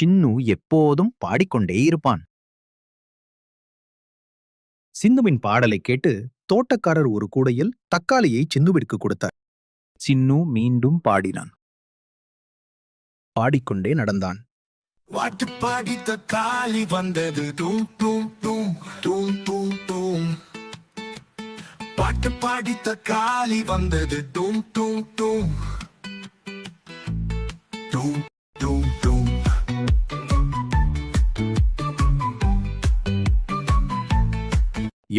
சின்னு எப்போதும் பாடிக்கொண்டே இருப்பான். சின்னுவின் பாடலை கேட்டு தோட்டக்காரர் ஒரு கூடையில் தக்காளியை சின்னுவிற்கு கொடுத்தார். சின்னு மீண்டும் பாடினான். பாடிக்கொண்டே நடந்தான். பாட்டு பாடி தக்காளி வந்தது டூம் டூம் டூம் டூம் டூம் டூம். பாட்டு பாடி தக்காளி வந்தது டூம் டூம் டூம் டூம் டூம் டூம்.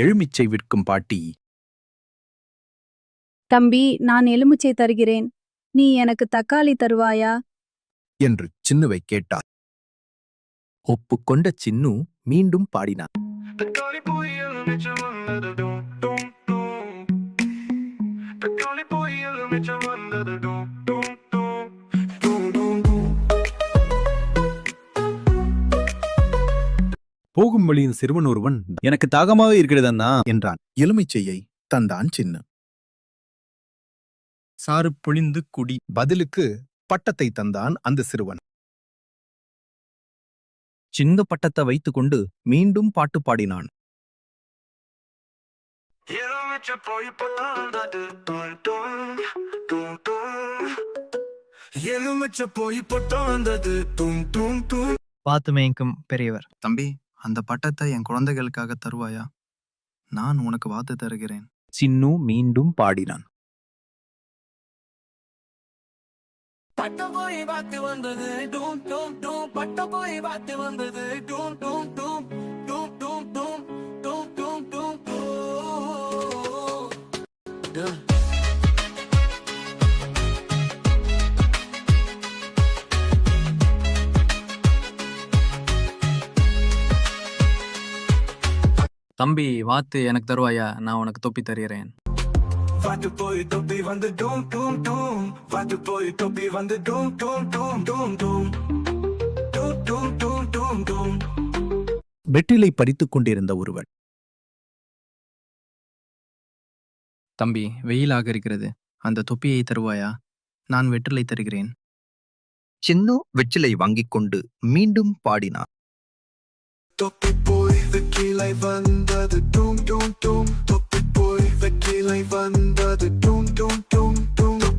எலுமிச்சை விற்கும் பாட்டி, தம்பி, நான் எலுமிச்சை தருகிறேன், நீ எனக்கு தக்காளி தருவாயா என்று சின்னுவை கேட்டார். ஒப்புக்கொண்ட சின்னு மீண்டும் பாடினான். தக்காளி போய் எலுமிச்சை வந்தது டூம் டூம் டூம். தக்காளி போய் எலுமிச்சை வந்தது டூம் டூம் டூம் டூம் டூம் டூம். போகும் வழியின் சிறுவன் ஒருவன், எனக்கு தாகமாக இருக்கிறது அண்ணா என்றான். எலுமிச்சையை தந்தான் சின்னு. சாறு பொழிந்து குடி. பதிலுக்கு பட்டத்தை தந்தான் அந்த சிறுவன். சின்ன பட்டத்தை வைத்துக்கொண்டு மீண்டும் பாட்டு பாடினான். எலுமிச்சை போய் பொட்டாந்தது டூம் டூம் டூம் டூம். எலுமிச்சை போய் பொட்டாந்தது டூம் டூம் டூம். பார்த்து மேய்க்கும் பெரியவர். தம்பி, அந்த பட்டத்தை என் குழந்தைகளுக்காக தருவாயா? நான் உனக்கு வாத்து தருகிறேன். சின்னு மீண்டும் பாடினான். பட்ட போய் வாத்து வந்தது டூம் டூம் டூம். பட்ட போய் வாத்து வந்தது டூம் டூம் டூம் டூம் டூம் டூம் டூம் டூம் டூம் டூம். தம்பி, வாத்து எனக்கு தருவாயா? நான் உனக்கு தொப்பி தருகிறேன். வாத்து போய் தொப்பி வந்து டூம் டூம் டூம். வாத்து போய் தொப்பி வந்து டூம் டூம் டூம் டூம் டூம் டூம் டூம் டூம் டூம் டூம். வெற்றிலை பறித்துக் கொண்டிருந்த ஒருவன், தம்பி, வெயிலாக இருக்கிறது. அந்த தொப்பியை தருவாயா? நான் வெற்றிலை தருகிறேன். சின்னு வெற்றிலை வாங்கிக் கொண்டு மீண்டும் பாடினான். தொப்பி போய் வெற்றிலை வந்தது டூம் டூம் டூம். தொப்பி போய் வெற்றிலை வந்தது டூம் டூம்